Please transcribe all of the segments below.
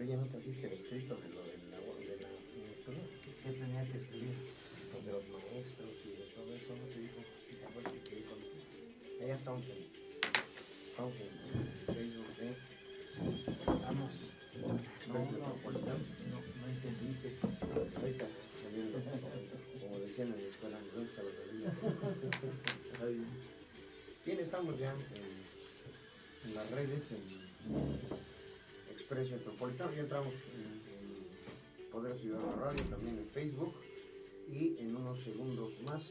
Oye, ¿no te hiciste el escrito de lo ¿Qué tenía que escribir? de los maestros y de todo eso? ¿No te dijo? ¿Sí te acuerdas que te dijo? Ella está en Facebook, Estamos. Metropolitano. No entendí. Ahorita saliendo, como decían en la escuela, no está la vida. Bien, estamos ya en las redes, en Expreso Metropolitano, ya entramos en Poder Ciudadano Radio, también en Facebook, y en unos segundos más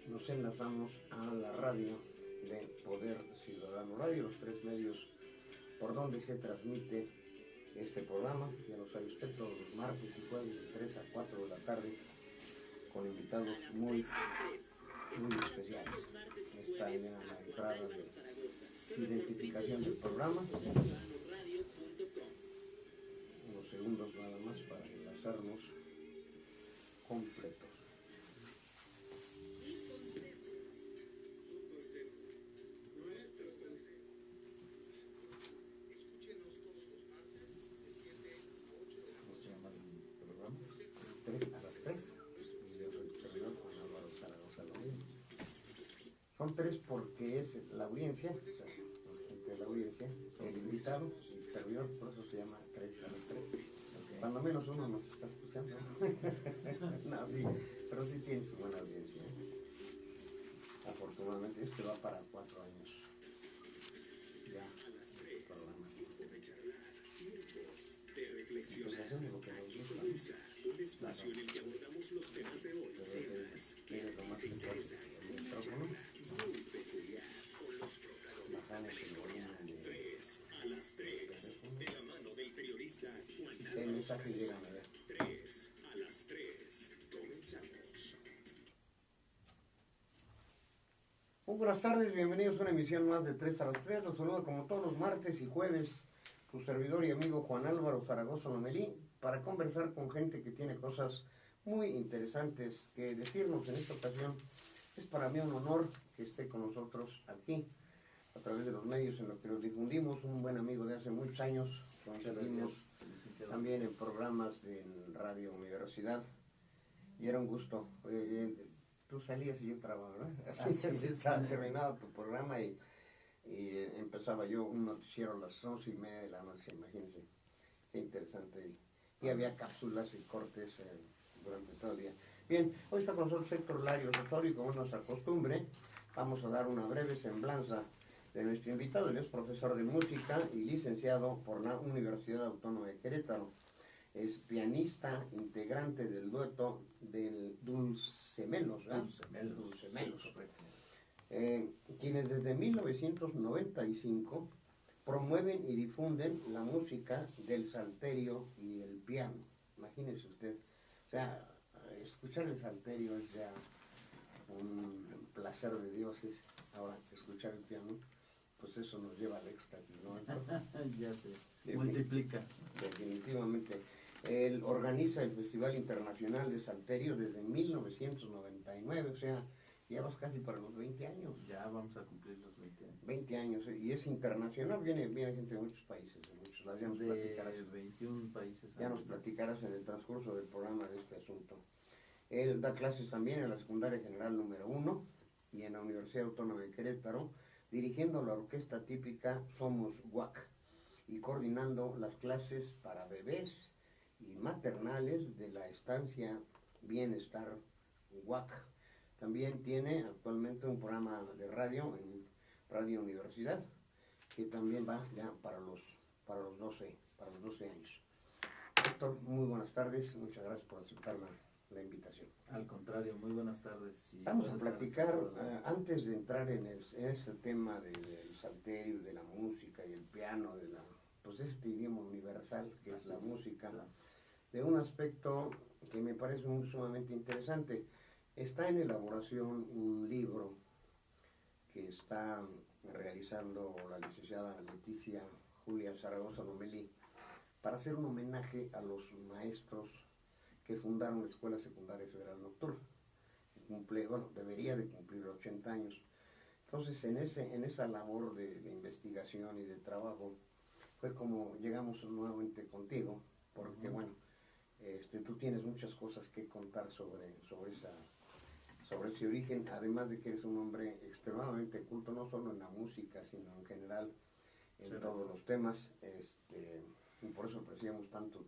nos enlazamos a la radio de Poder Ciudadano Radio, los 3 medios por donde se transmite este programa. Ya lo sabe usted, todos los martes y jueves de 3 a 4 de la tarde, con invitados muy especiales. Está ya la entrada de identificación del programa. Unos segundos nada más para enlazarnos completos. Son 3 porque es la audiencia, o sea, gente de la audiencia, el invitado, el servidor, por eso se llama 3 a las 3. Okay. Cuando menos uno nos está escuchando. No, sí, pero sí tiene su buena audiencia. Afortunadamente, este va para 4 años. Ya, el programa. Pues hacemos lo que nos gusta. Un espacio en el que abordamos los temas de hoy. Temas que el micrófono. muy peculiar con los protagonistas de la historia. 3 a las 3. De la mano del periodista Juan El mensaje llega a ver. 3 a las 3. Comenzamos. Muy buenas tardes, bienvenidos a una emisión más de 3 a las 3. Los saludo como todos los martes y jueves su servidor y amigo Juan Álvaro Zaragoza Lomelí, para conversar con gente que tiene cosas muy interesantes que decirnos. En esta ocasión es para mí un honor que esté con nosotros aquí, a través de los medios en los que nos difundimos, un buen amigo de hace muchos años, coincidimos también en programas en Radio Universidad, y era un gusto. Tú salías y yo entraba, ¿verdad? Así estaba terminado tu programa y empezaba yo un noticiero a las 11:30 de la noche, imagínense, qué interesante. Y había cápsulas y cortes durante todo el día. Bien, hoy está con nosotros Héctor Larios Osorio, y como es nuestra costumbre, vamos a dar una breve semblanza de nuestro invitado. Él es profesor de música y licenciado por la Universidad Autónoma de Querétaro. Es pianista, integrante del dueto del Dulcemelos, ¿verdad? Dulcemelos. Quienes desde 1995 promueven y difunden la música del salterio y el piano. Imagínese usted, o sea, escuchar el salterio es ya un placer de dioses. Ahora, escuchar el piano, pues eso nos lleva al éxtasis, ¿no? Ya se multiplica. Definitivamente. Él organiza el Festival Internacional de Salterio desde 1999, o sea, ya vas casi para los 20 años. Ya vamos a cumplir los 20 años. 20 años, y es internacional, viene gente de muchos países, de muchos lados. Ya nos platicarás, 21 países. ya nos platicarás en el transcurso del programa de este asunto. Él da clases también en la Secundaria General número 1 y en la Universidad Autónoma de Querétaro, dirigiendo la orquesta típica Somos UAC y coordinando las clases para bebés y maternales de la estancia Bienestar UAC. También tiene actualmente un programa de radio en Radio Universidad, que también va ya para los 12 años. Héctor, muy buenas tardes, muchas gracias por aceptar la invitación. Al contrario, muy buenas tardes. Vamos a platicar, antes de entrar en este tema del salterio, de la música y el piano, pues este idioma universal que es la música, claro, de un aspecto que me parece sumamente interesante. Está en elaboración un libro que está realizando la licenciada Leticia Julia Zaragoza Lomelí para hacer un homenaje a los maestros que fundaron la Escuela Secundaria Federal Nocturna. Debería de cumplir 80 años. Entonces, en esa labor de investigación y de trabajo, fue como llegamos nuevamente contigo, porque Ujú. bueno, tú tienes muchas cosas que contar sobre ese origen, además de que eres un hombre extremadamente culto, no solo en la música, sino en general en Muchas todos gracias. los temas, y por eso apreciamos tanto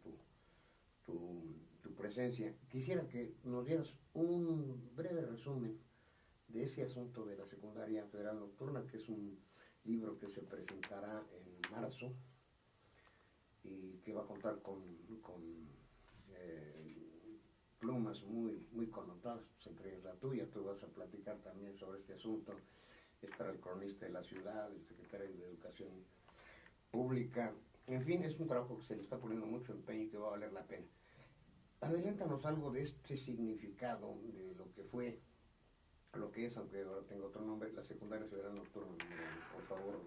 tu presencia. Quisiera que nos dieras un breve resumen de ese asunto de la Secundaria Federal Nocturna, que es un libro que se presentará en marzo y que va a contar con plumas muy connotadas, pues, entre ellas la tuya. Tú vas a platicar también sobre este asunto. Estará el cronista de la ciudad, el secretario de Educación Pública. En fin, es un trabajo que se le está poniendo mucho empeño y que va a valer la pena. Adelántanos algo de este significado, de lo que fue, lo que es, aunque ahora tenga otro nombre, la Secundaria Federal Nocturna, por favor,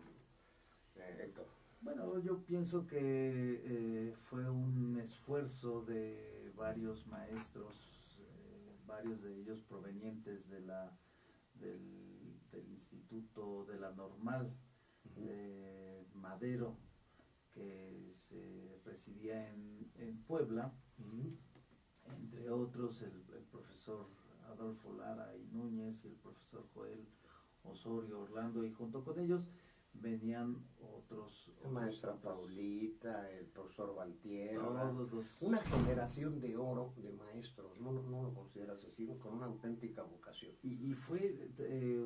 Héctor. Bueno, yo pienso que fue un esfuerzo de varios maestros, varios de ellos provenientes del Instituto de la Normal de Madero, que se residía en Puebla, entre otros el profesor Adolfo Lara y Núñez y el profesor Joel Osorio Orlando, y junto con ellos venían La maestra otros, Paulita, el profesor Valtierra, todos los... una generación de oro de maestros, no lo consideras así, con una auténtica vocación. Y fue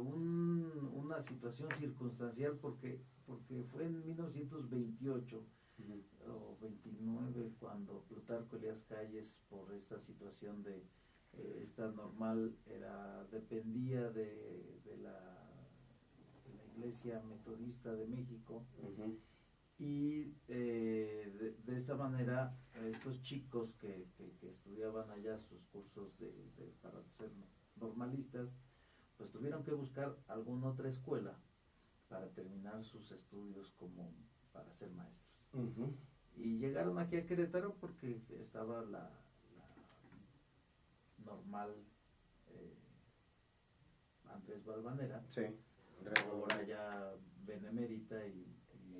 una situación circunstancial porque fue en 1928 o 29 cuando Plutarco Elías Calles, por esta situación de esta normal dependía de la Iglesia Metodista de México, y de esta manera estos chicos que estudiaban allá sus cursos para ser normalistas, pues tuvieron que buscar alguna otra escuela para terminar sus estudios como para ser maestros. Y llegaron aquí a Querétaro porque estaba la normal Andrés Valvanera, Sí, ahora ya benemérita y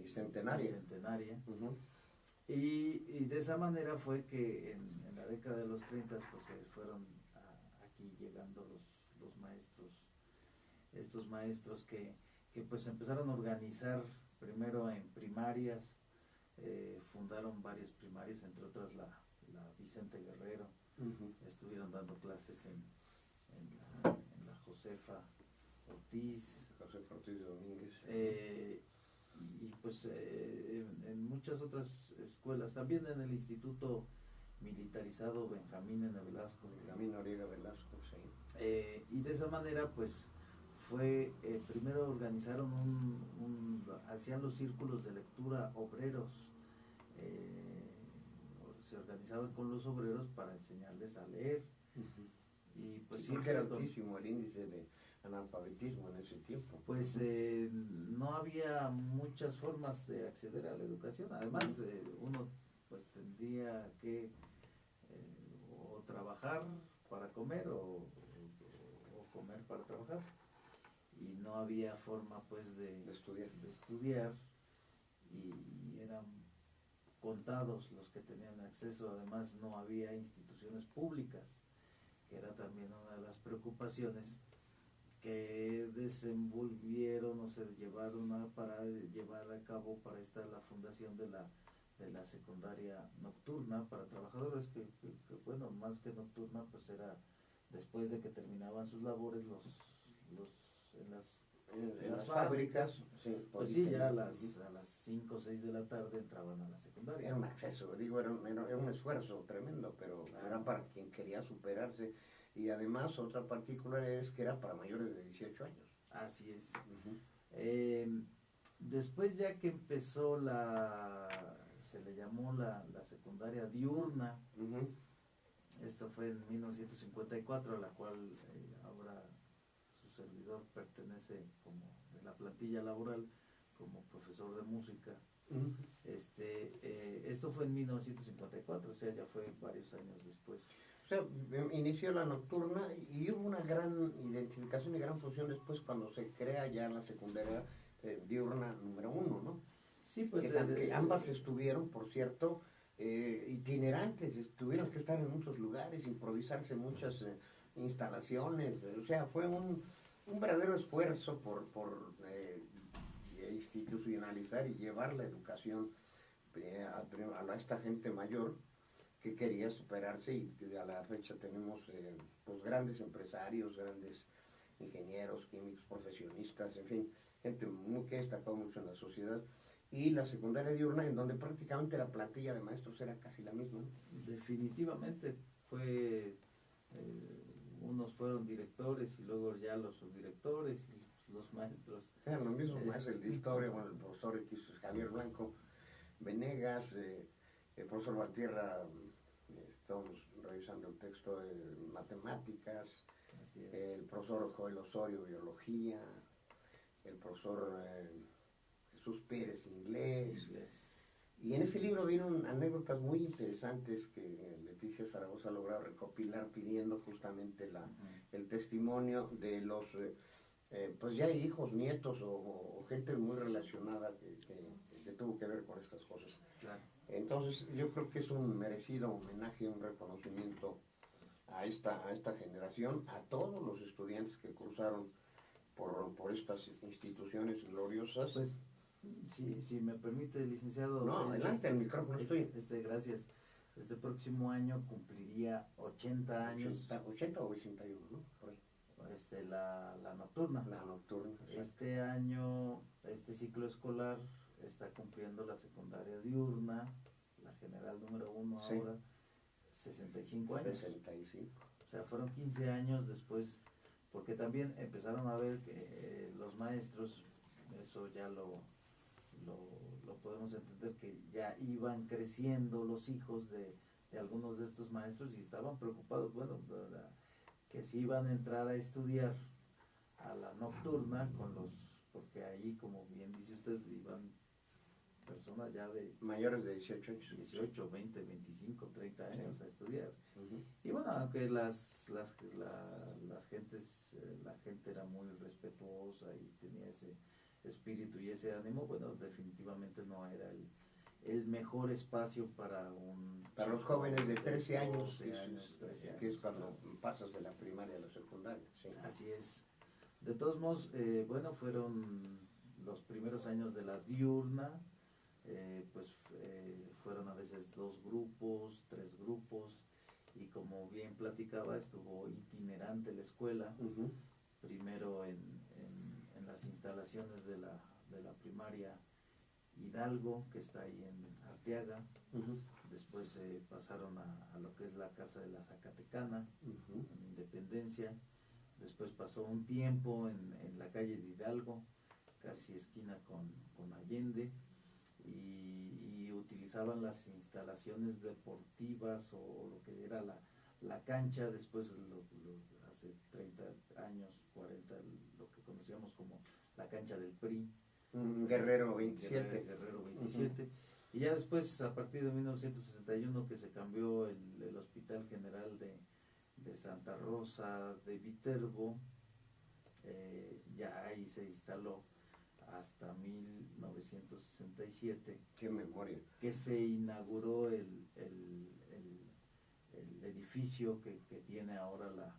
centenaria. Y de esa manera fue que en la década de los 30 pues se fueron aquí llegando los maestros, estos maestros que pues empezaron a organizar primero en primarias, fundaron varias primarias, entre otras la Vicente Guerrero, estuvieron dando clases en la Josefa Ortiz, Domínguez. Y pues en muchas otras escuelas, también en el Instituto Militarizado Benjamín N. Velasco. Benjamín Noriega Velasco, sí. Y de esa manera pues fue, primero organizaron hacían los círculos de lectura obreros, se organizaban con los obreros para enseñarles a leer. Y pues sí, porque era altísimo el índice de analfabetismo en ese tiempo. Pues no había muchas formas de acceder a la educación. Además, uno pues tendría que o trabajar para comer o comer para trabajar. Y no había forma pues de estudiar, y eran contados los que tenían acceso. Además, no había instituciones públicas, que era también una de las preocupaciones que desenvolvieron o se llevaron para llevar a cabo para la fundación de la secundaria nocturna para trabajadores, que bueno, más que nocturna, pues era después de que terminaban sus labores en las fábricas, sí, pues sí, ya a las 5 o 6 de la tarde entraban a la secundaria. Era un acceso, digo, era un esfuerzo tremendo, pero claro, era para quien quería superarse. Y además, otra particularidad es que era para mayores de 18 años. Así es. Después, ya que empezó se le llamó la secundaria diurna, esto fue en 1954, a la cual ahora su servidor pertenece como de la plantilla laboral como profesor de música. Esto fue en 1954, o sea, ya fue varios años después. O sea, inició la nocturna y hubo una gran identificación y gran fusión después cuando se crea ya la secundaria diurna número 1, ¿no? Sí, pues que ambas estuvieron, por cierto, itinerantes, tuvieron que estar en muchos lugares, improvisarse muchas instalaciones, o sea, fue un verdadero esfuerzo por institucionalizar y llevar la educación a esta gente mayor que quería superarse, y a la fecha tenemos pues grandes empresarios, grandes ingenieros, químicos, profesionistas, en fin, gente que ha destacado mucho en la sociedad. Y la secundaria diurna, en donde prácticamente la plantilla de maestros era casi la misma, ¿no? Definitivamente fue, unos fueron directores y luego ya los subdirectores y los maestros. Eran lo mismo, más el de historia, bueno, el profesor X Javier Blanco Venegas, el profesor Valtierra, estamos revisando el texto de matemáticas, el profesor Joel Osorio, biología, el profesor Jesús Pérez, inglés. Y en ese libro vienen anécdotas muy interesantes que Leticia Zaragoza ha logrado recopilar pidiendo justamente el testimonio de los, pues ya hijos, nietos o gente muy relacionada que tuvo que ver con estas cosas. Claro. Entonces yo creo que es un merecido homenaje, un reconocimiento a esta generación, a todos los estudiantes que cruzaron por estas instituciones gloriosas. Pues, si me permite, licenciado. No, adelante, el micrófono estoy. Gracias. Este próximo año cumpliría 80 años. 80 o 81, ¿no? Por ahí. La nocturna. La nocturna. Este año, este ciclo escolar está cumpliendo la secundaria diurna, la general número 1 sí. Ahora, 65 años. 65. O sea, fueron 15 años después, porque también empezaron a ver que los maestros, eso ya lo podemos entender, que ya iban creciendo los hijos de algunos de estos maestros y estaban preocupados, bueno, que si iban a entrar a estudiar a la nocturna porque ahí, como bien dice usted, iban personas ya de mayores de 18 años. 18, 20, 25, 30 años sí. A estudiar. Uh-huh. Y bueno, aunque la gente era muy respetuosa y tenía ese espíritu y ese ánimo, bueno, definitivamente no era el mejor espacio para los jóvenes de 13 años, 13 años, que es cuando pasas de la primaria a la secundaria. Sí. Así es. De todos modos, bueno, fueron los primeros años de la diurna, fueron a veces 2 grupos, 3 grupos, y como bien platicaba, estuvo itinerante la escuela. Uh-huh. Primero en las instalaciones de la primaria Hidalgo, que está ahí en Arteaga. Uh-huh. Después pasaron a lo que es la casa de la Zacatecana, uh-huh, en Independencia. Después pasó un tiempo en la calle de Hidalgo, casi esquina con Allende, y utilizaban las instalaciones deportivas o lo que era la cancha. Después hace 30 años, 40, lo que conocíamos como la cancha del PRI. Guerrero 27. Guerrero 27. Uh-huh. Y ya después, a partir de 1961, que se cambió el Hospital General de Santa Rosa de Viterbo, ya ahí se instaló hasta 1967. Qué memoria. Que se inauguró el edificio que tiene ahora la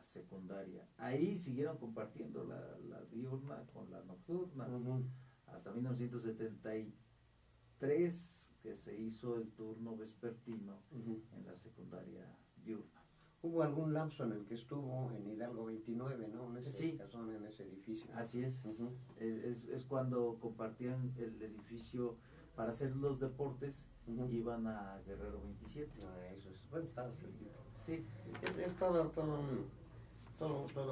secundaria. Ahí siguieron compartiendo la diurna con la nocturna. Uh-huh. Hasta 1973, que se hizo el turno vespertino. Uh-huh. En la secundaria diurna. Hubo algún lapso en el que estuvo en Hidalgo 29, ¿no? En ese sí. casón, en ese edificio. Así es. Uh-huh. Es cuando compartían el edificio para hacer los deportes. Uh-huh. Iban a Guerrero 27. Eso es, bueno, estaba cerquita. Sí. Es toda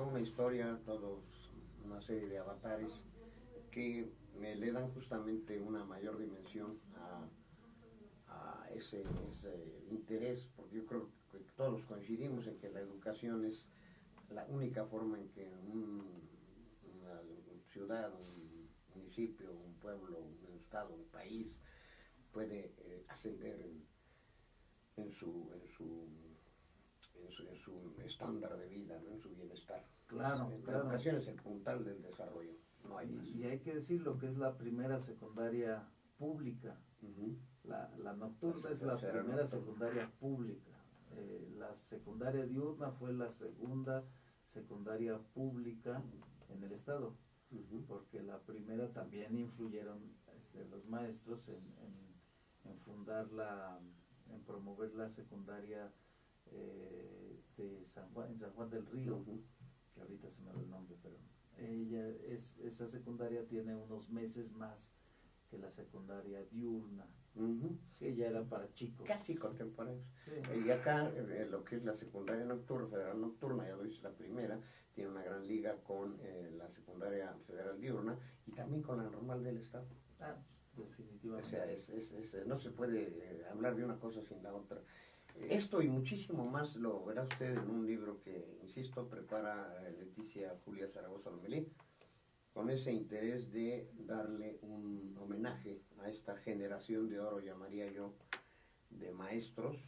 una historia, una serie de avatares que le dan justamente una mayor dimensión a ese interés, porque yo creo que todos coincidimos en que la educación es la única forma en que una ciudad, un municipio, un pueblo, un estado, un país puede ascender en su estándar de vida, ¿no? En su bienestar. Claro, La educación es el puntal del desarrollo. no hay más. Y hay que decirlo que es la primera secundaria pública. Ujú. La nocturna es la Tercera primera nocturna. secundaria pública. La secundaria diurna fue la segunda secundaria pública en el estado, Ujú. porque la primera también influyeron los maestros en fundar en promover la secundaria de San Juan, en San Juan del Río, Ujú. que ahorita se me va el nombre, pero esa secundaria tiene unos meses más que la secundaria diurna, Ujú. que ya era para chicos. Casi contemporáneos. Sí. Y acá, lo que es la secundaria nocturna, federal nocturna, ya lo dice la primera, tiene una gran liga con la secundaria federal diurna y también con la normal del estado. Ah, O definitivamente. sea, no se puede hablar de una cosa sin la otra. Esto y muchísimo más lo verá usted en un libro que, insisto, prepara Leticia Julia Zaragoza Lomelí, con ese interés de darle un homenaje a esta generación de oro, llamaría yo, de maestros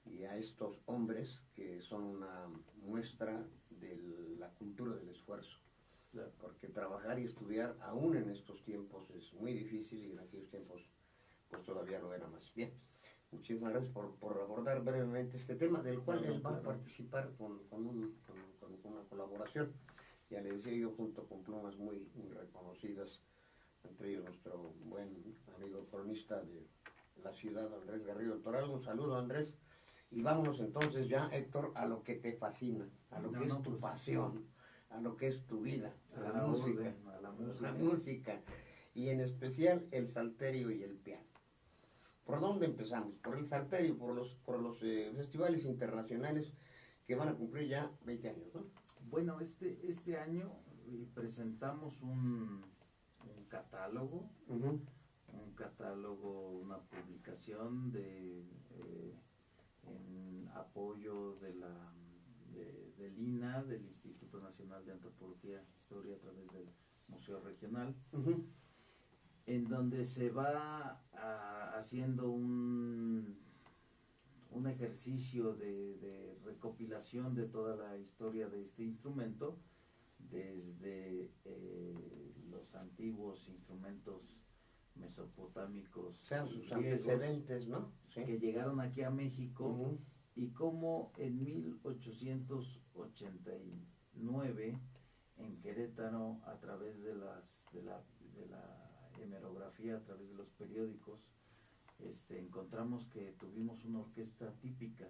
y a estos hombres que son una muestra de la cultura del esfuerzo. Claro. Porque trabajar y estudiar aún en estos tiempos es muy difícil y en aquellos tiempos pues todavía lo era más. Bien, muchísimas gracias por abordar brevemente este tema del cual él va a participar con una colaboración. Ya le decía yo, junto con plumas muy reconocidas, entre ellos nuestro buen amigo cronista de la ciudad, Andrés Garrido Toral. Un saludo, Andrés. Y vámonos entonces ya, Héctor, a lo que te fascina, a lo que es tu pasión, a lo que es tu vida, a la música, a la la música, y en especial el salterio y el piano. ¿Por dónde empezamos? Por el salterio, por los festivales internacionales que van a cumplir ya 20 años, ¿no? Bueno, este año presentamos un catálogo, Uh-huh. una publicación en apoyo del INA, del Instituto Nacional de Antropología e Historia, a través del Museo Regional, Uh-huh. en donde se va haciendo un ejercicio de recopilación de toda la historia de este instrumento, desde los antiguos instrumentos mesopotámicos, O sea, sus griegos, antecedentes, ¿no? Sí. que llegaron aquí a México, Uh-huh. y cómo en 1889 en Querétaro, a través de la hemerografía, a través de los periódicos, encontramos que tuvimos una orquesta típica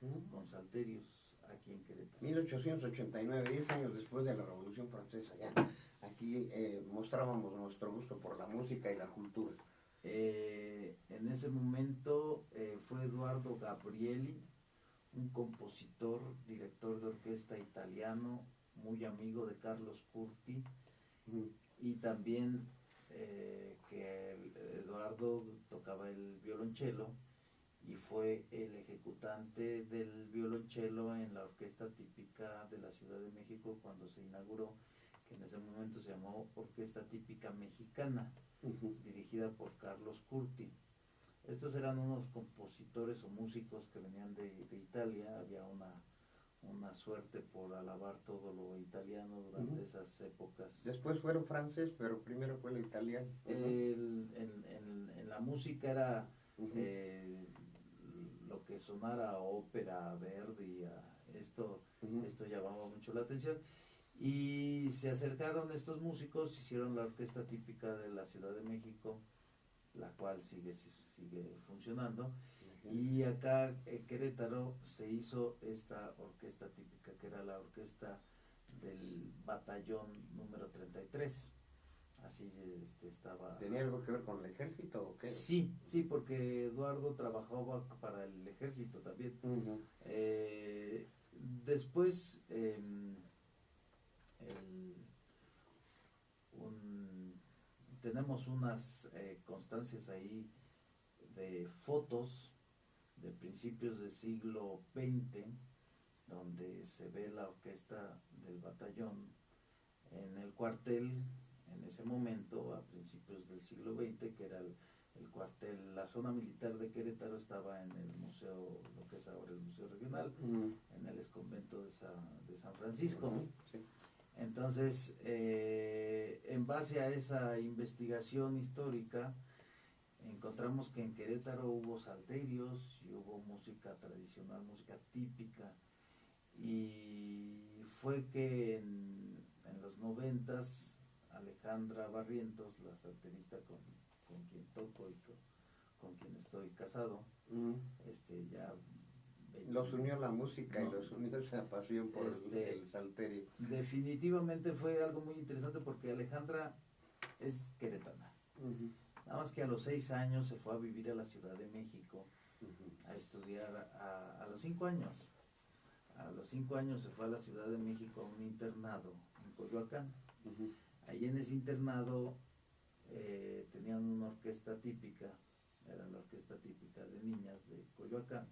Uh-huh. con salterios aquí en Querétaro. 1889, 10 años después de la Revolución Francesa, ya. Aquí mostrábamos nuestro gusto por la música y la cultura. En ese momento fue Eduardo Gabrieli, un compositor, director de orquesta italiano, muy amigo de Carlos Curti, Uh-huh. y también que Eduardo tocaba el violonchelo y fue el ejecutante del violonchelo en la orquesta típica de la Ciudad de México cuando se inauguró, que en ese momento se llamó Orquesta Típica Mexicana, Uh-huh. dirigida por Carlos Curti. Estos eran unos compositores o músicos que venían de Italia. Había una suerte por alabar todo lo italiano durante Uh-huh. esas épocas. Después fueron francés, pero primero fue el italiano. Uh-huh. En la música era Uh-huh. lo que sonara a ópera, a Verdi, Uh-huh. esto llamaba mucho la atención. Y se acercaron estos músicos, hicieron la orquesta típica de la Ciudad de México, la cual sigue funcionando. Y acá en Querétaro se hizo esta orquesta típica, que era la orquesta del batallón número 33. Así estaba. ¿Tenía algo que ver con el ejército o qué? Sí, porque Eduardo trabajaba para el ejército también. Uh-huh. Después tenemos unas constancias ahí de fotos de principios del siglo XX, donde se ve la orquesta del batallón en el cuartel, en ese momento, a principios del siglo XX, que era el cuartel. La zona militar de Querétaro estaba en el museo, lo que es ahora el Museo Regional, Uh-huh. en el exconvento de San Francisco. Uh-huh. Sí. Entonces, en base a esa investigación histórica, encontramos que en Querétaro hubo salterios y hubo música tradicional, música típica, y fue que en los 90s Alejandra Barrientos, la salterista con quien toco y con quien estoy casado, ya los unió la música, no, y los unió esa pasión por el salterio. Definitivamente fue algo muy interesante porque Alejandra es queretana. Nada más que a los 6 años se fue a vivir a la Ciudad de México a estudiar a los 5 años. A los 5 años se fue a la Ciudad de México a un internado en Coyoacán. Ahí en ese internado tenían una orquesta típica, era la orquesta típica de niñas de Coyoacán.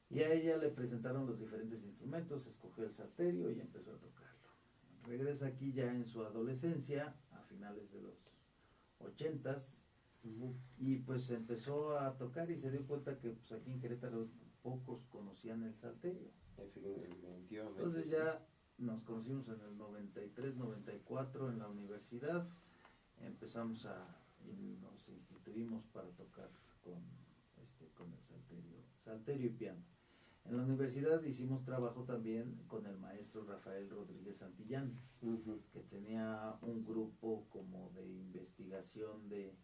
Y a ella le presentaron los diferentes instrumentos, escogió el salterio y empezó a tocarlo. Regresa aquí ya en su adolescencia, a finales de los 80s, y pues empezó a tocar y se dio cuenta que pues aquí en Querétaro pocos conocían el salterio. Entonces ya nos conocimos en el 93, 94 en la universidad, empezamos y nos instituimos para tocar con el salterio y piano. En la universidad hicimos trabajo también con el maestro Rafael Rodríguez Santillán, que tenía un grupo como de investigación de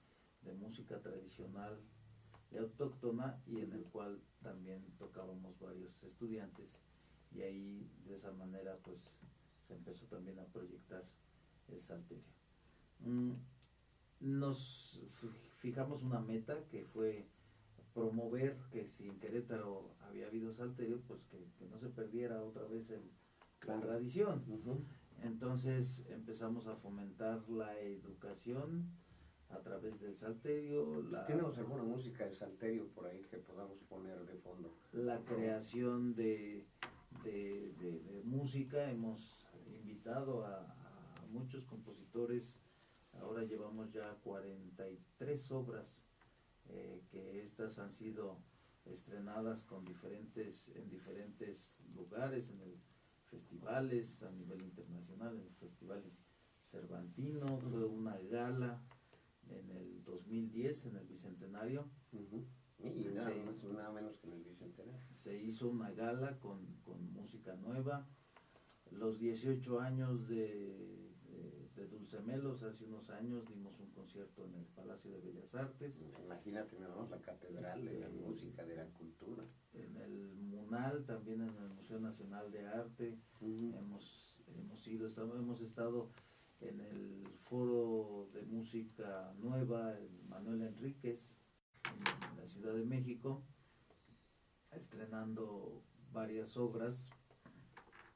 música tradicional y autóctona, y en el cual también tocábamos varios estudiantes, y ahí de esa manera pues se empezó también a proyectar el salterio. Nos fijamos una meta que fue promover que si en Querétaro había habido salterio, pues que no se perdiera otra vez la tradición. Entonces empezamos a fomentar la educación a través del salterio. ¿Tenemos alguna música de salterio por ahí que podamos poner de fondo? La creación de música, hemos invitado a muchos compositores, ahora llevamos ya 43 obras, que estas han sido estrenadas en diferentes lugares, en festivales a nivel internacional, en el Festival Cervantino, fue una gala en el 2010, en el Bicentenario. Y nada menos que en el Bicentenario. Se hizo una gala con música nueva. Los 18 años de Dulcemelos, hace unos años dimos un concierto en el Palacio de Bellas Artes. Imagínate, la catedral de la música, de la cultura. En el MUNAL, también en el Museo Nacional de Arte, hemos estado en el Foro de Música Nueva, el Manuel Enríquez, en la Ciudad de México, estrenando varias obras.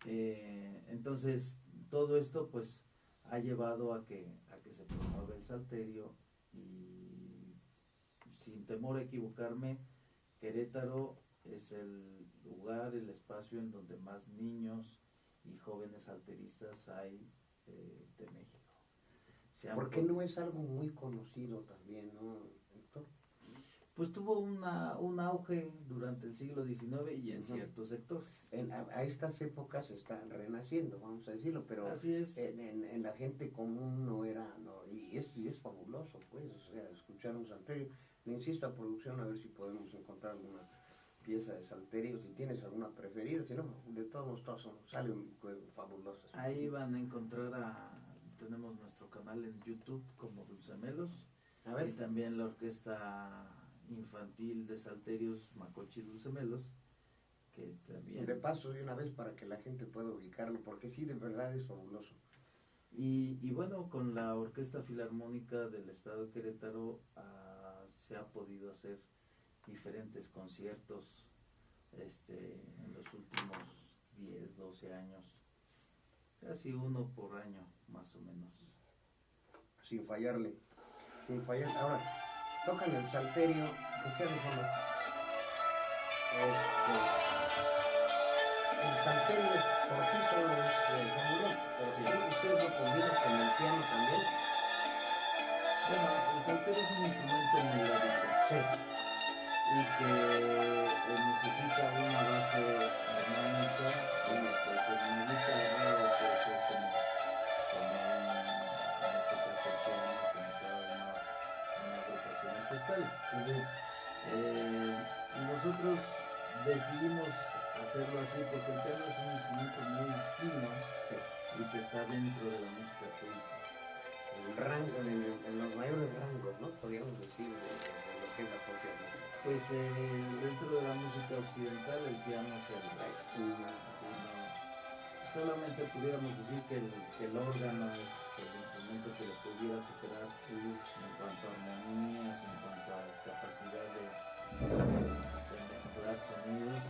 Entonces, todo esto pues ha llevado a que se promueva el salterio, y sin temor a equivocarme, Querétaro es el lugar, el espacio en donde más niños y jóvenes salteristas hay de México. ¿Por qué no es algo muy conocido también, no, Héctor? Pues tuvo un auge durante el siglo XIX y en ciertos sectores. A estas épocas están renaciendo, vamos a decirlo, pero así es. En la gente común no era, y es fabuloso, pues, o sea, escuchar un salterio. Le insisto a producción a ver si podemos encontrar alguna pieza de salterio, si tienes alguna preferida, si no, de todos salen fabulosas. Ahí van a encontrar tenemos nuestro canal en YouTube como Dulcemelos, y también la orquesta infantil de salterios Macochi Dulcemelos, que también... De paso, de una vez, para que la gente pueda ubicarlo, porque sí, de verdad es fabuloso. Y bueno, con la Orquesta Filarmónica del Estado de Querétaro se ha podido hacer diferentes conciertos en los últimos 10, 12 años, casi uno por año, más o menos. Sin fallarle, sin fallar. Ahora, tocan el salterio, que sea de fondo. El salterio por sí solo es fabuloso, pero ustedes lo combinan con el piano también. Bueno, el salterio es un instrumento melódico, y que necesita una base armónica, puede ser una guitarra o puede ser Nosotros decidimos hacerlo así porque el piano es un instrumento muy fino y que está dentro de la música culta. El rango, en los mayores rangos, ¿no? Podríamos decir, de lo que es la propia música. Pues dentro de la música occidental el piano es el rey. Así, no, solamente pudiéramos decir que el órgano es el instrumento que le pudiera superar en cuanto a armonías, en cuanto a capacidad de mezclar sonidos.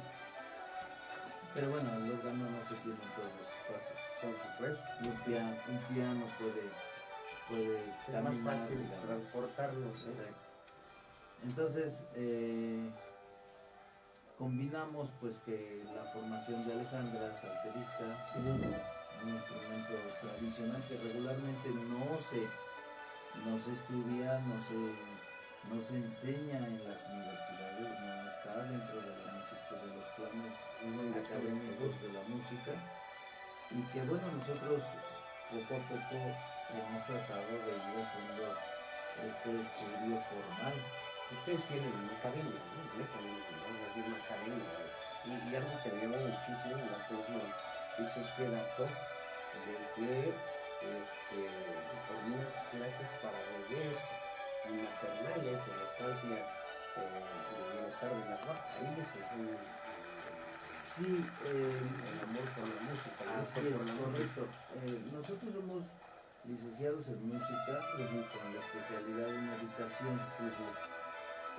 Pero bueno, el órgano no se tiene en todos los espacios. Por supuesto. Y un piano puede Es más caminar, fácil digamos. transportarlo. Exacto. Entonces, combinamos pues que la formación de Alejandra, salterista, un instrumento tradicional que regularmente no se estudia, no se enseña en las universidades, no está dentro de la música, de los planes académicos de la música, y que bueno, nosotros poco a poco hemos tratado de ir haciendo este estudio formal. Ustedes tienen una academia, ¿no? Una academia. Y algo que me llama muchísimo la atención es este dato de que por unas clases para bebés y maternales en la estancia de bienestar de la paz, ahí les enseñan Sí, el amor por la música, el así gusto es, por la correcto. Nosotros somos licenciados en música con la especialidad en educación.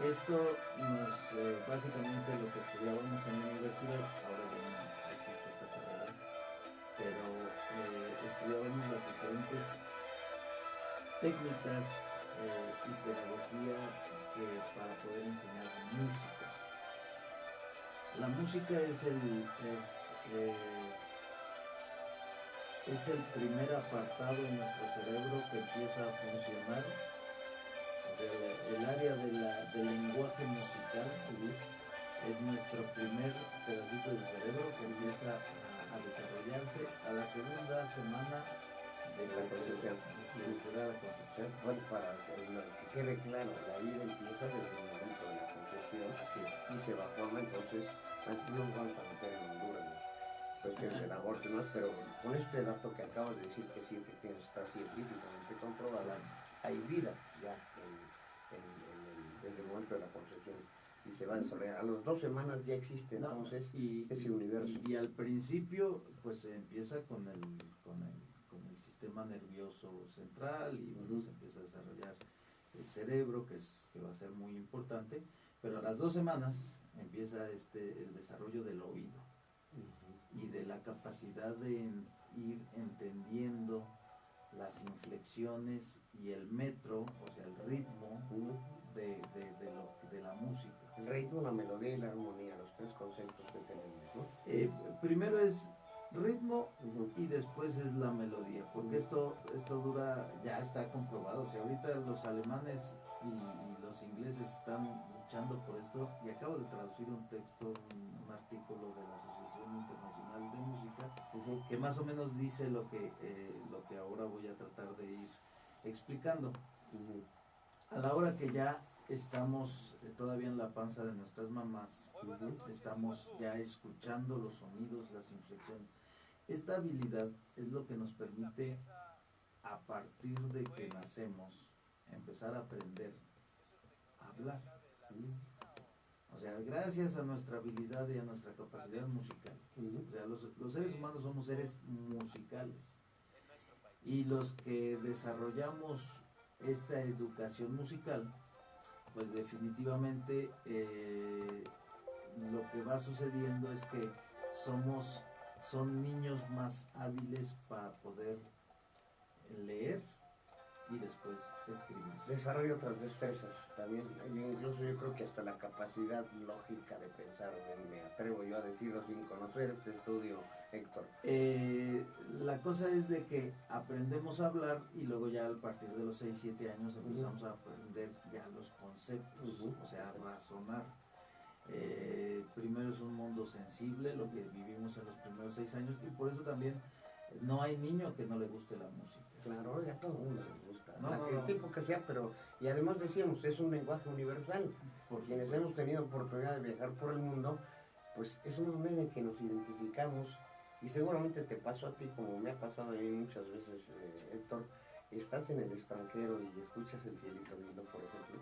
Esto nos, básicamente lo que estudiábamos en la universidad, ahora ya no existe esta carrera, pero estudiábamos las diferentes técnicas y pedagogía para poder enseñar música. La música es el primer apartado en nuestro cerebro que empieza a funcionar. O sea, el área del lenguaje musical es nuestro primer pedacito de cerebro que empieza a desarrollarse a la segunda semana de La concepción. se da la concepción. Bueno, para que quede claro, la vida empieza desde el momento de la concepción. Así es. Y se va a formar, entonces, no nos vamos a meter en Honduras, cuestiones del aborto y más, pero con este dato que acabas de decir, que sí, efectivamente está científicamente comprobado, hay vida ya desde el momento de la concepción y se va a desarrollar. A las 2 semanas ya existe entonces ese universo. Y al principio, pues se empieza con el sistema nervioso central y bueno, se empieza a desarrollar el cerebro, que va a ser muy importante, pero a las 2 semanas empieza el desarrollo del oído y de la capacidad de ir entendiendo las inflexiones y el metro, o sea, el ritmo de la música. El ritmo, la melodía y la armonía, los 3 conceptos que tenemos, ¿no? Primero es ritmo y después es la melodía, porque esto dura, ya está comprobado. O sea, ahorita los alemanes y los ingleses están luchando por esto, y acabo de traducir un texto, un artículo de la Asociación Internacional de Música, que más o menos dice lo que ahora voy a tratar de ir explicando. A la hora que ya estamos todavía en la panza de nuestras mamás, estamos ya escuchando los sonidos, las inflexiones. Esta habilidad es lo que nos permite, a partir de que nacemos, empezar a aprender a hablar. O sea, gracias a nuestra habilidad y a nuestra capacidad musical. O sea, los seres humanos somos seres musicales. Y los que desarrollamos esta educación musical, pues definitivamente lo que va sucediendo es que son niños más hábiles para poder leer y después escribir. Desarrollo otras destrezas también, incluso yo creo que hasta la capacidad lógica de pensar, me atrevo yo a decirlo sin conocer este estudio, Héctor. La cosa es de que aprendemos a hablar y luego ya a partir de los 6, 7 años empezamos a aprender ya los conceptos, o sea, a razonar. Primero es un mundo sensible, lo que vivimos en los primeros 6 años, y por eso también no hay niño que no le guste la música. Claro, a todo el mundo le gusta, No. el tipo que sea, pero, y además decíamos, es un lenguaje universal. Por Quienes supuesto. hemos tenido oportunidad de viajar por el mundo, pues es una manera en que nos identificamos, y seguramente te pasó a ti, como me ha pasado a mí muchas veces, Héctor, estás en el extranjero y escuchas el cielito lindo, por ejemplo,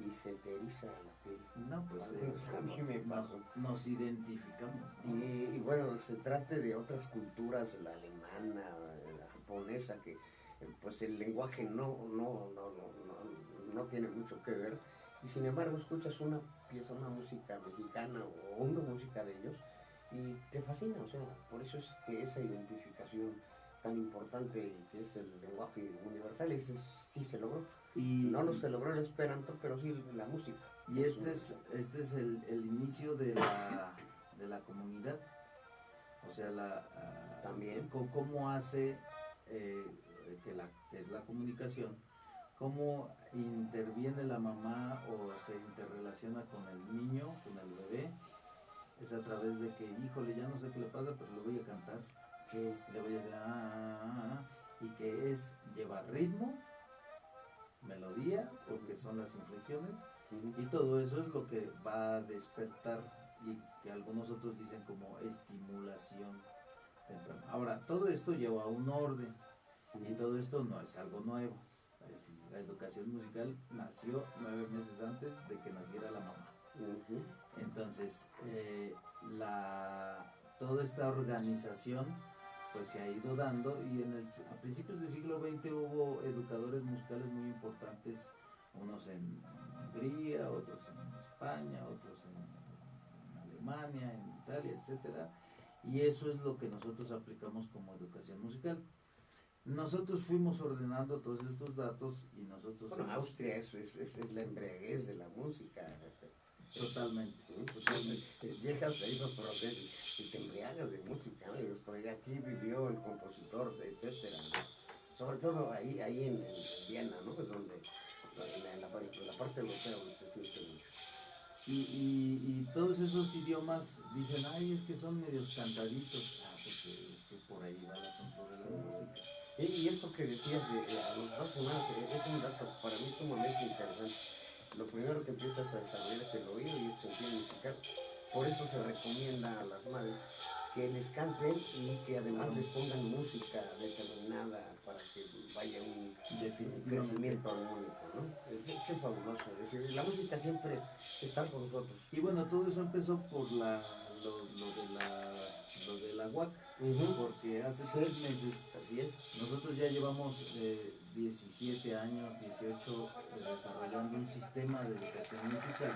y se te eriza la piel. No, pues Al menos a mí me pasó. nos identificamos, ¿no? Y bueno, se trate de otras culturas, la alemana, la japonesa, que pues el lenguaje no tiene mucho que ver, y sin embargo escuchas una pieza, una música mexicana o una música de ellos, y te fascina, o sea, por eso es que esa identificación tan importante y que es el lenguaje universal, ese sí se logró. Y, No se logró el esperanto, pero sí la música. y este es el inicio de la comunidad. O sea, También. cómo hace que es la comunicación, cómo interviene la mamá o se interrelaciona con el niño, con el bebé, es a través de que, híjole, ya no sé qué le pasa, pero le voy a cantar, Sí. le voy a decir, y que es llevar ritmo, melodía, porque son las inflexiones, y todo eso es lo que va a despertar y que algunos otros dicen como estimulación temprana. Ahora, todo esto lleva un orden y todo esto no es algo nuevo. La educación musical nació 9 meses antes de que naciera la mamá. Entonces, toda esta organización pues se ha ido dando, y a principios del siglo XX hubo educadores musicales muy importantes, unos en Hungría, otros en España, otros en Alemania, en Italia, etcétera, y eso es lo que nosotros aplicamos como educación musical. Nosotros fuimos ordenando todos estos datos y nosotros... Bueno, Austria es la embriaguez de la música. Totalmente. Llegas ahí por procesos y te embriagas de música, amigos, porque aquí vivió el compositor, etcétera, ¿no? Sobre todo ahí en Viena, ¿no? Es donde, en la parte europea, donde se siente mucho. Y todos esos idiomas dicen, ay, es que son medios cantaditos. Pues que por ahí va el asunto de la música. Y esto que decías de a los 2 semanas, es un dato para mí sumamente interesante. Lo primero que empiezas a desarrollar es el oído y el sentido musical. Por eso se recomienda a las madres que les canten y que además les pongan música determinada para que vaya un crecimiento armónico, ¿no? Qué fabuloso. Es decir, la música siempre está con nosotros. Y bueno, todo eso empezó por lo de la UAC, porque hace 3 meses nosotros ya llevamos 17 años, 18 desarrollando un sistema de educación musical,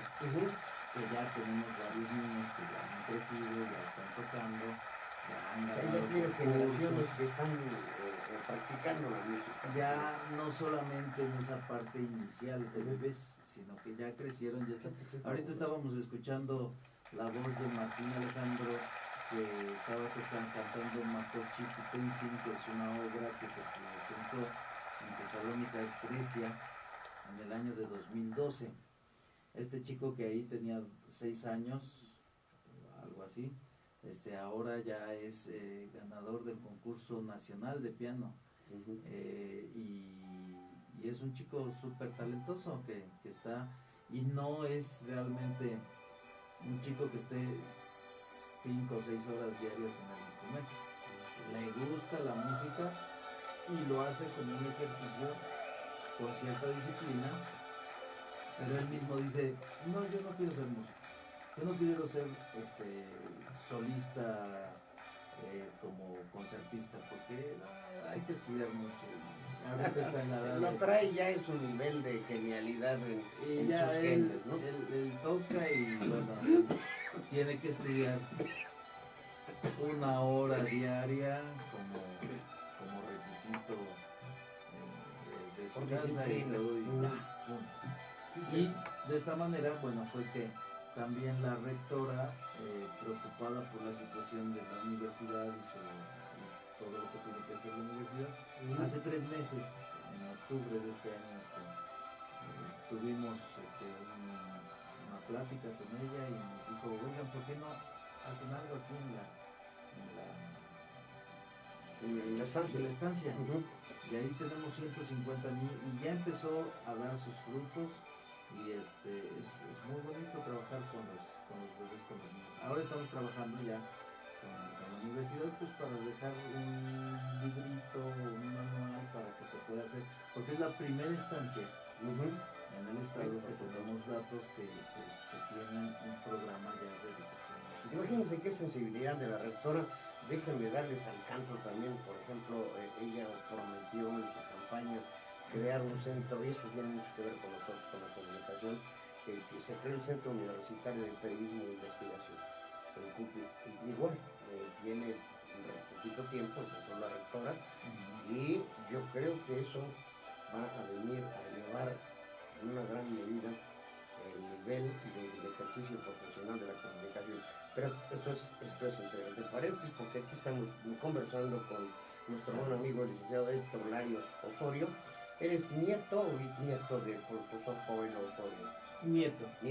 que ya tenemos varios niños que ya han crecido, ya están tocando, ya tienes generaciones que están practicando la música. Ya no solamente en esa parte inicial de bebés, sino que ya crecieron, ya están. Ahorita estábamos escuchando la voz de Martín Alejandro, que estaba cantando Makochi Tenzin, que es una obra que se presentó en Tesalónica, Grecia, en el año de 2012. Este chico que ahí tenía 6 años, algo así, ahora ya es ganador del concurso nacional de piano. Y es un chico súper talentoso que está, y no es realmente un chico que esté 5 o 6 horas diarias en el instrumento. Le gusta la música y lo hace como un ejercicio con cierta disciplina, pero él mismo dice, no, yo no quiero ser músico, yo no quiero ser solista como concertista, porque hay que estudiar mucho. Ahorita está en la edad lo trae ya en su nivel de genialidad en ya sus genes, ¿no? Él toca y bueno, tiene que estudiar 1 hora diaria como requisito de su casa y todo, y ya, punto. Y de esta manera, bueno, fue que también la rectora, preocupada por la situación de la universidad y todo lo que tiene que hacer la universidad, hace 3 meses, en octubre de este año, tuvimos una plática con ella y nos dijo, oigan, ¿por qué no hacen algo aquí en la estancia? Y ahí tenemos 150 niños y ya empezó a dar sus frutos y es muy bonito trabajar con los bebés, con los niños. Ahora estamos trabajando ya con la universidad pues para dejar un librito, un manual para que se pueda hacer, porque es la primera instancia en el estado que tenemos datos que tienen un programa ya de educación musical. Imagínense qué sensibilidad de la rectora. Déjenme darles al canto también. Por ejemplo, ella prometió en su campaña crear un centro, y esto tiene mucho que ver con nosotros, con la comunicación, que se creó el Centro Universitario de Periodismo e Investigación, el CUPI. Igual, tiene un poquito tiempo, empezó la rectora, y yo creo que eso va a venir a elevar en una gran medida el nivel del ejercicio profesional de la comunicación. Pero esto es entre paréntesis, porque aquí estamos conversando con nuestro buen amigo el licenciado Héctor Larios Osorio. ¿Eres nieto o bisnieto del profesor Joven Osorio? Nieto. Sí,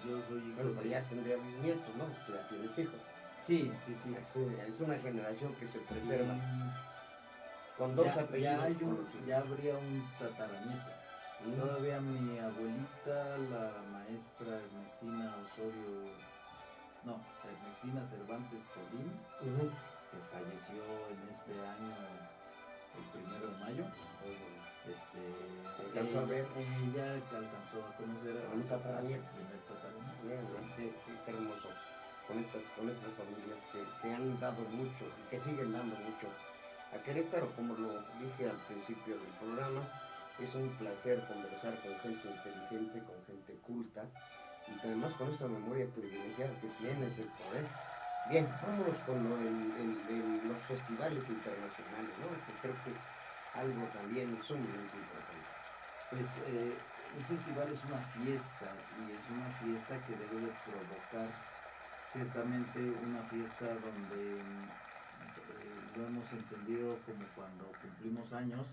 yo soy hijo. Bueno, pero ya tendría bisnietos, ¿no? Porque ya tienes hijos. Sí. Es una generación que se preserva. Con dos apellidos. Ya habría un tataranieto. Todavía mi abuelita, la maestra Ernestina Cervantes Colín, que falleció en este año, el 1 de mayo, ella alcanzó a conocer a un tataranieto. Primer tataranieto. Qué hermoso. Con estas familias que han dado mucho y que siguen dando mucho a Querétaro, como lo dije al principio del programa. Es un placer conversar con gente inteligente, con gente culta, y que además con esta memoria privilegiada que tienes el poder. Bien, vámonos con los festivales internacionales, ¿no? Que creo que es algo también sumamente importante. Pues un festival es una fiesta, y es una fiesta que debe de provocar ciertamente una fiesta donde lo hemos entendido como cuando cumplimos años.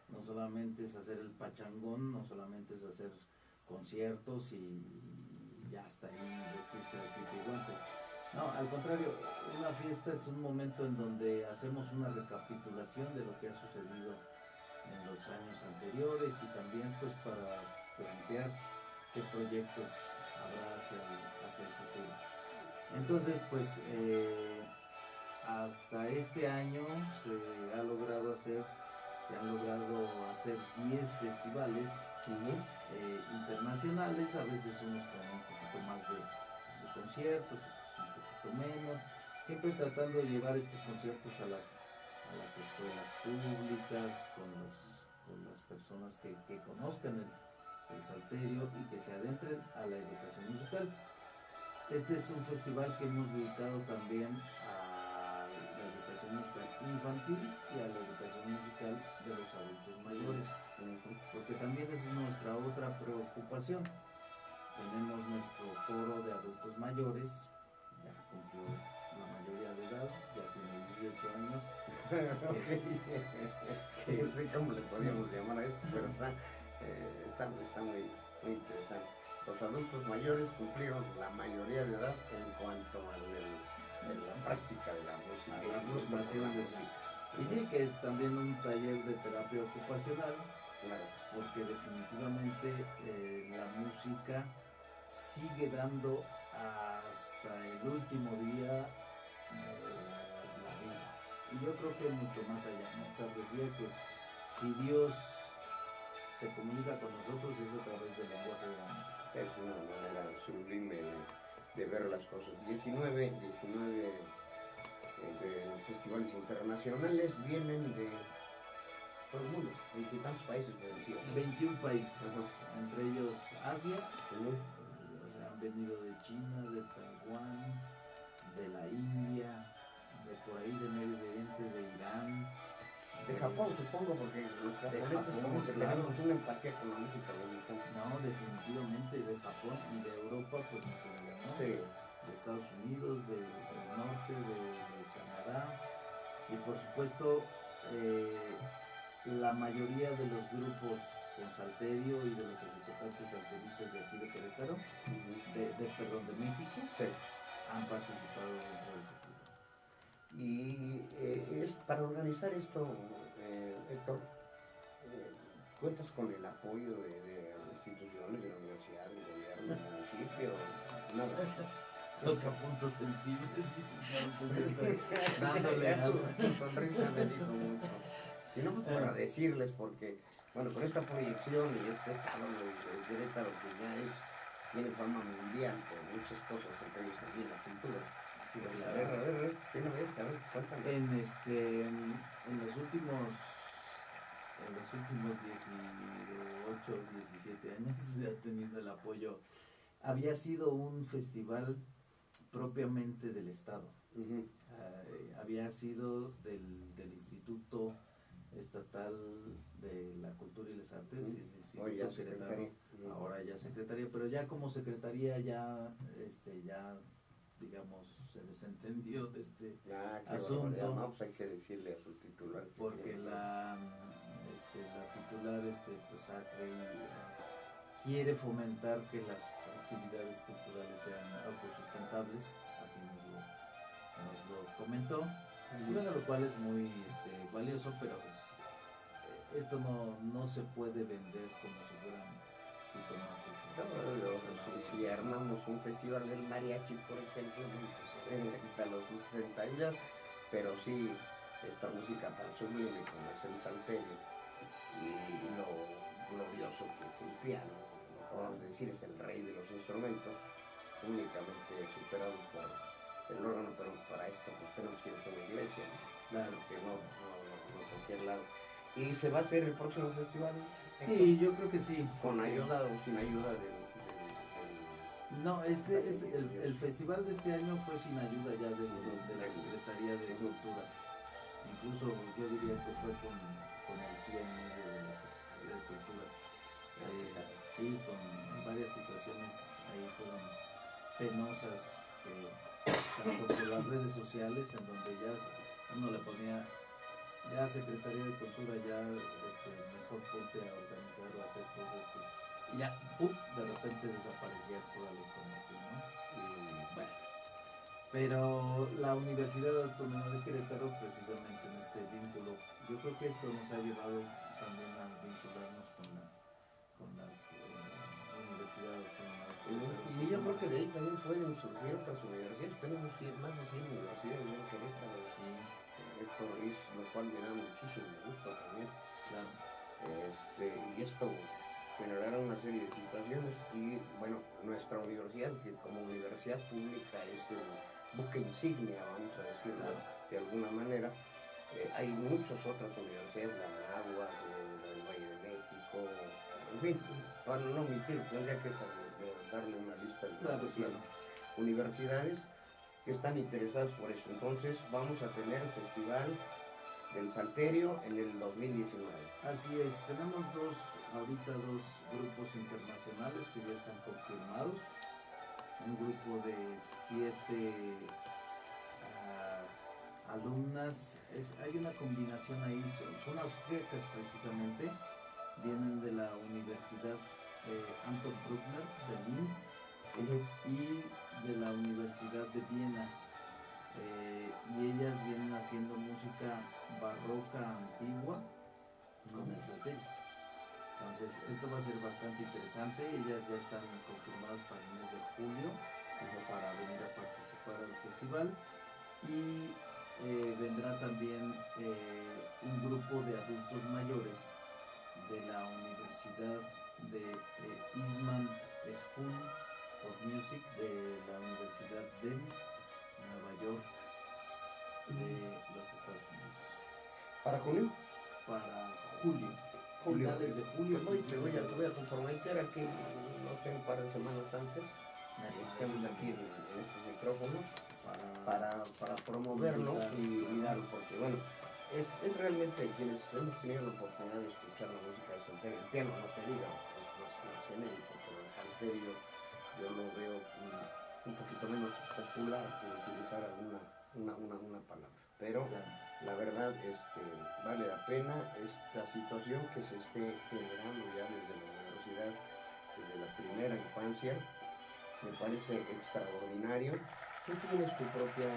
No solamente es hacer el pachangón, no solamente es hacer conciertos y ya está ahí vestirse de pico y guante. No, al contrario, una fiesta es un momento en donde hacemos una recapitulación de lo que ha sucedido en los años anteriores y también pues para plantear qué proyectos habrá hacia el futuro. Entonces pues hasta este año se han logrado hacer 10 festivales internacionales, a veces unos con un poquito más de conciertos, un poquito menos, siempre tratando de llevar estos conciertos a las escuelas públicas, con las personas que conozcan el salterio y que se adentren a la educación musical. Este es un festival que hemos dedicado también a la educación musical infantil y a la educación musical de los adultos mayores, porque también esa es nuestra otra preocupación. Tenemos nuestro coro de adultos mayores, ya cumplió la mayoría de edad, ya tiene 18 años. No sé cómo le podríamos llamar a esto, pero está muy interesante. Los adultos mayores cumplieron la mayoría de edad en cuanto a la práctica de la música. Y sí, que es también un taller de terapia ocupacional, claro, porque definitivamente la música sigue dando hasta el último día la vida. Y yo creo que mucho más allá. Mozart decía que si Dios se comunica con nosotros es a través del lenguaje de la música. Es una manera sublime de ver las cosas. 19 festivales internacionales vienen de todo el mundo, 20 tantos países. 21 países, entre ellos Asia, han venido de China, de Taiwán, de la India, de por ahí de Medio Oriente, de Irán. De Japón, supongo, porque los japoneses como que tenemos una empatía con la música mexicana. No, definitivamente de Japón y de Europa, pues no se ve, ¿no? Sí. De Estados Unidos, del norte, de Canadá, y por supuesto la mayoría de los grupos con salterio y de los ejecutantes salteristas de aquí de Querétaro, de México, han participado dentro del festival. Y es para organizar esto, Héctor, ¿cuentas con el apoyo de instituciones, de la universidad, del gobierno, del municipio? Nada. Toca puntos sensibles, dices, dándole algo. Tu sonrisa me dijo mucho. Si no, pues para decirles, porque, bueno, con esta proyección y este escándalo de Querétaro, que ya tiene fama mundial por muchas cosas, entre ellos también la cultura. Sí, Pues, claro. a ver, ¿qué no ves? A ver, cuéntame. En los últimos 18, 17 años se ha tenido el apoyo. Había sido un festival propiamente del Estado. Uh-huh. Había sido del Instituto Estatal de la Cultura y las Artes, Uh-huh. el Instituto Hoy ya Querétaro, secretaría. Uh-huh. ahora ya secretaría, pero ya como secretaría ya digamos se desentendió de este Qué asunto. barbaridad, no, pues hay que decirle a su titular. Porque la titular pues quiere fomentar que las actividades culturales sean autosustentables, así nos lo comentó, bueno, lo cual es muy valioso, pero pues, esto no se puede vender como si fueran jitomates. Si armamos un festival del mariachi, por ejemplo, pues necesita los sustentabilidad, pero sí, esta música tan sublime como es el salterio y lo glorioso que es el piano, lo acabamos de decir, es el rey de los instrumentos, únicamente superado por el órgano, pero para esto pues tenemos que ir a una iglesia, ¿no? Claro que no cualquier lado. ¿Y se va a hacer el próximo festival? Sí, yo creo que sí. ¿Con ayuda o sin ayuda del No, el festival de este año fue sin ayuda ya de la Secretaría de Cultura. Incluso yo diría que fue con el pie en medio de la Secretaría de Cultura. Sí, con varias situaciones ahí fueron penosas, tanto por las redes sociales, en donde ya uno le ponía, ya Secretaría de Cultura, ya mejor ponte a organizar o a hacer cosas y ya, ¡pum!, de repente desaparecía toda la información, ¿no? Bueno, pero la Universidad Autónoma de Querétaro, precisamente en este vínculo, yo creo que esto nos ha llevado también a vincularnos con las universidades autónomas de Querétaro. Y yo creo que de ahí también pueden surgir otras universidades, tenemos más de 100 universidades en Querétaro. Sí. Esto es lo cual me da muchísimo gusto también. Claro. Y esto generará una serie de situaciones y bueno, nuestra universidad, que como universidad pública es el buque insignia, vamos a decirlo de alguna manera, hay muchas otras universidades, la Managua, del Valle de México, en fin, para no omitir, tendría que darle una lista de universidades que están interesadas por eso. Entonces vamos a tener el Festival del Salterio en el 2019. Así es, tenemos ahorita dos grupos internacionales que ya están confirmados. Un grupo de 7 alumnas, hay una combinación ahí, son austríacas precisamente, vienen de la Universidad Anton Bruckner de Linz y de la Universidad de Viena. Y ellas vienen haciendo música barroca antigua con el salterio. Entonces esto va a ser bastante interesante. Ellas ya están confirmadas para el mes de julio para venir a participar al festival, y vendrá también un grupo de adultos mayores de la Universidad de Eastman School of Music de la Universidad de Nueva York de los Estados Unidos. ¿Para junio? Para julio. Finales de julio. Te voy a comprometer aquí, no sé, un par de semanas antes, estemos aquí en estos micrófonos para promoverlo y darlo, porque bueno, es realmente quienes hemos tenido la oportunidad de escuchar la música de salterio, el piano no se diga, es genérico, pero el salterio yo lo veo un poquito menos popular, por utilizar una palabra, pero la verdad vale la pena esta situación que se esté generando ya desde la universidad, desde la primera infancia. Me parece extraordinario. Tú tienes tu propia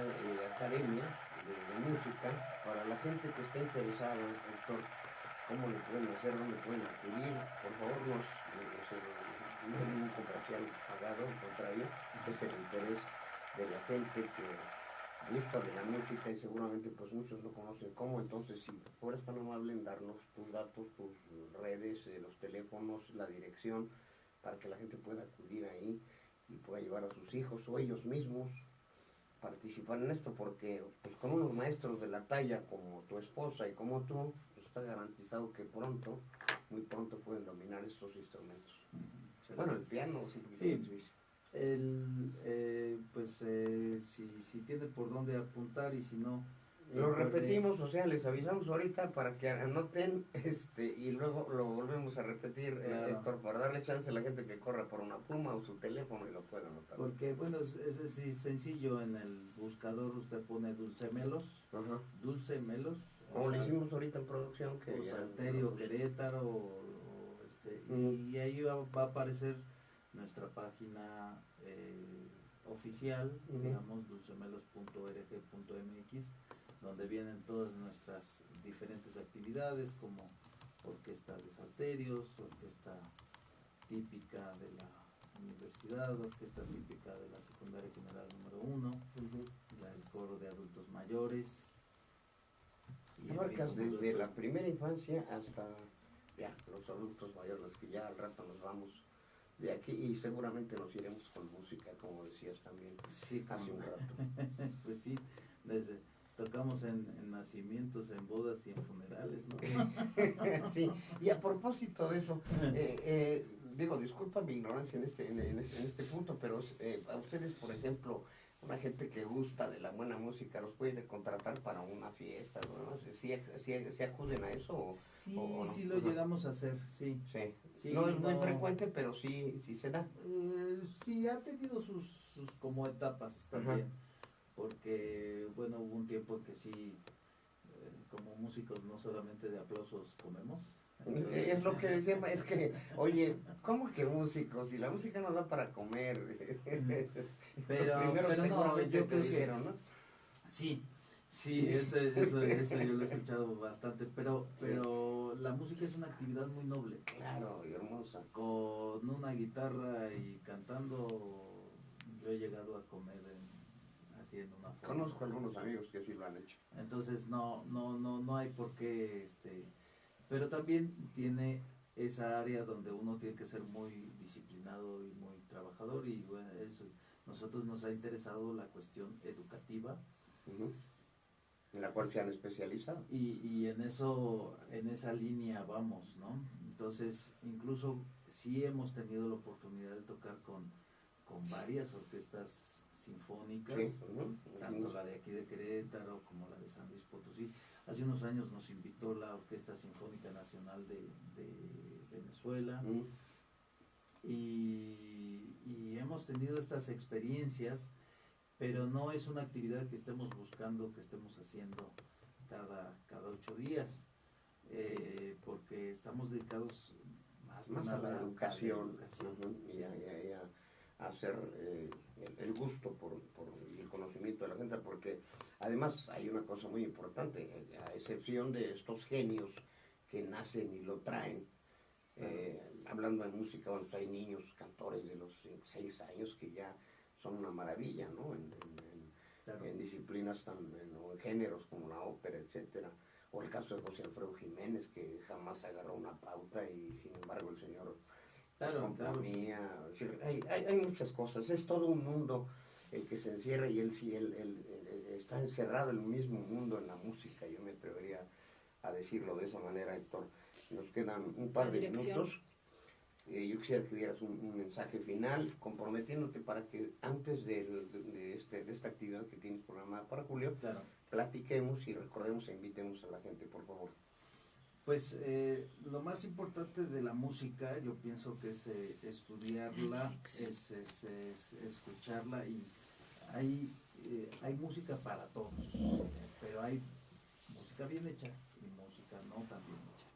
academia de música. Para la gente que esté interesada, Héctor, cómo le pueden hacer, dónde pueden acudir. Por favor, no es ningún comercial pagado, al contrario, es el interés de la gente que gusta de la música y seguramente pues muchos no conocen cómo. Entonces, si fueras tan amable en darnos tus datos, tus redes, los teléfonos, la dirección, para que la gente pueda acudir ahí y pueda llevar a sus hijos o ellos mismos participar en esto, porque pues con unos maestros de la talla como tu esposa y como tú, pues está garantizado que pronto, muy pronto pueden dominar estos instrumentos. Bueno, el piano, sí. Si tiene por dónde apuntar y si no... Lo repetimos, o sea, les avisamos ahorita para que anoten y luego lo volvemos a repetir, claro. Héctor, para darle chance a la gente que corra por una pluma o su teléfono y lo pueda anotar. Porque, bueno, es sencillo, en el buscador usted pone Dulce Melos, ajá. Dulce Melos. Como le hicimos ahorita en producción. Que o Salterio, Querétaro, y ahí va a aparecer nuestra página oficial, digamos, dulcemelos.org.mx, donde vienen todas nuestras diferentes actividades, como orquesta de salterios, orquesta típica de la universidad, orquesta típica de la secundaria general número 1, el coro de adultos mayores. Abarcas desde la primera infancia hasta ya los adultos mayores, que ya al rato nos vamos de aquí y seguramente nos iremos con música, como decías también, sí, hace un rato. Pues sí, tocamos en nacimientos, en bodas y en funerales, ¿no? Sí, y a propósito de eso, digo, disculpa mi ignorancia en este punto, pero a ustedes, por ejemplo, una gente que gusta de la buena música, ¿los puede contratar para una fiesta? ¿No? ¿Sí acuden a eso? Sí, o no? Sí lo llegamos a hacer, sí. Sí, no es muy frecuente, pero sí se da. Sí, ha tenido sus como etapas también. Ajá. Porque, bueno, hubo un tiempo en que sí, como músicos no solamente de aplausos comemos. Es lo que decía, es que, oye, ¿cómo que músicos? Si la música nos da para comer. Pero no, yo creo que, ¿no? Sí, eso yo lo he escuchado bastante, pero la música es una actividad muy noble. Claro, y hermosa. Con una guitarra y cantando, yo he llegado a comer haciendo una forma. Conozco algunos amigos que sí lo han hecho. Entonces no hay por qué, pero también tiene esa área donde uno tiene que ser muy disciplinado y muy trabajador, y bueno, eso, nosotros nos ha interesado la cuestión educativa. En la cual se han especializado. Y en esa línea vamos, ¿no? Entonces, incluso sí hemos tenido la oportunidad de tocar con varias orquestas sinfónicas, sí, tanto la de aquí de Querétaro como la de San Luis Potosí. Hace unos años nos invitó la Orquesta Sinfónica Nacional de Venezuela, y hemos tenido estas experiencias, pero no es una actividad que estemos buscando, que estemos haciendo cada 8 días, porque estamos dedicados más a la educación, y a hacer el gusto por el conocimiento de la gente, porque además hay una cosa muy importante, a excepción de estos genios que nacen y lo traen, hablando de música, bueno, hay niños cantores de los 6 años que ya son una maravilla, ¿no? En disciplinas o en géneros como la ópera, etcétera, o el caso de José Alfredo Jiménez, que jamás agarró una pauta y sin embargo el señor componía. Hay muchas cosas, es todo un mundo el que se encierra, y él está encerrado en el mismo mundo en la música, yo me atrevería a decirlo de esa manera, Héctor. Nos quedan un par de minutos. Yo quisiera que dieras un mensaje final, comprometiéndote para que antes de esta actividad que tienes programada para julio, claro, platiquemos y recordemos e invitemos a la gente, por favor. Pues lo más importante de la música, yo pienso que es estudiarla, es escucharla, y hay música para todos, pero hay música bien hecha y música no tan bien hecha,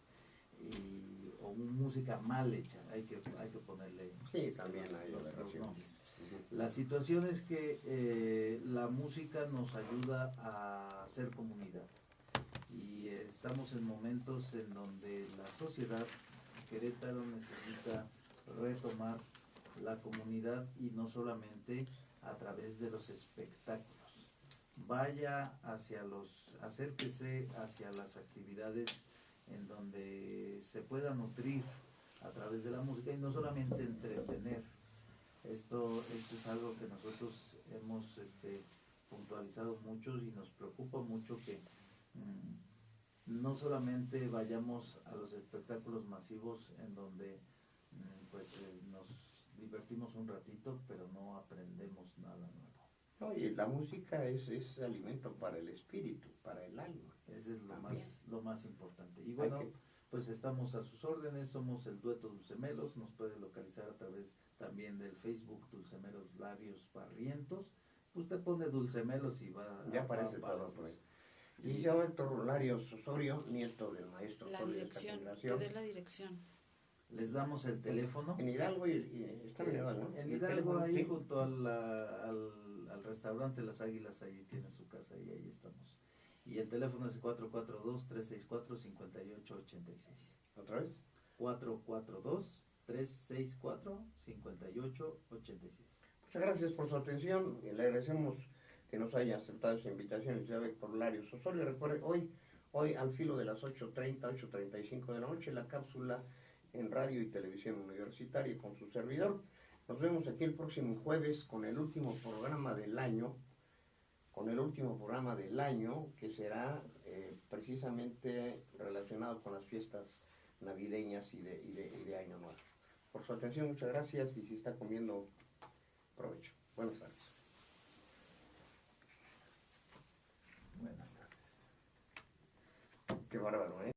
o música mal hecha, hay que ponerle también hay los nombres. La situación es que la música nos ayuda a hacer comunidad, y estamos en momentos en donde la sociedad Querétaro necesita retomar la comunidad y no solamente a través de los espectáculos. Vaya acérquese hacia las actividades en donde se pueda nutrir a través de la música y no solamente entretener. Esto es algo que nosotros hemos puntualizado mucho y nos preocupa mucho que no solamente vayamos a los espectáculos masivos en donde nos divertimos un ratito, pero no aprendemos nada nuevo. Oye, la música es alimento para el espíritu, para el alma. Ese es También. lo más importante. Y bueno, pues estamos a sus órdenes, somos el dueto Dulcemelos, nos puede localizar a través también del Facebook Dulcemelos Labios Barrientos. Usted pone Dulcemelos y va ya aparece todo por ahí. Y Y ya Héctor Larios Osorio, nieto del maestro La Osorio dirección, de que dé la dirección. les damos el teléfono. En Hidalgo, está en Hidalgo, ¿no? En ¿El Hidalgo, teléfono? ahí Sí. junto al restaurante Las Águilas, ahí tiene su casa y ahí estamos. Y el teléfono es 442-364-5886. ¿Otra vez? 442-364-5886. Muchas gracias por su atención. Le agradecemos que nos haya aceptado esta invitación, el señor Héctor Larios Osorio. Recuerde, hoy al filo de las 8:30, 8:35 de la noche, la cápsula en radio y televisión universitaria con su servidor. Nos vemos aquí el próximo jueves con el último programa del año, que será precisamente relacionado con las fiestas navideñas y de Año Nuevo. Por su atención, muchas gracias, y si está comiendo, provecho. Buenas tardes. Buenas tardes. Qué bárbaro, ¿eh?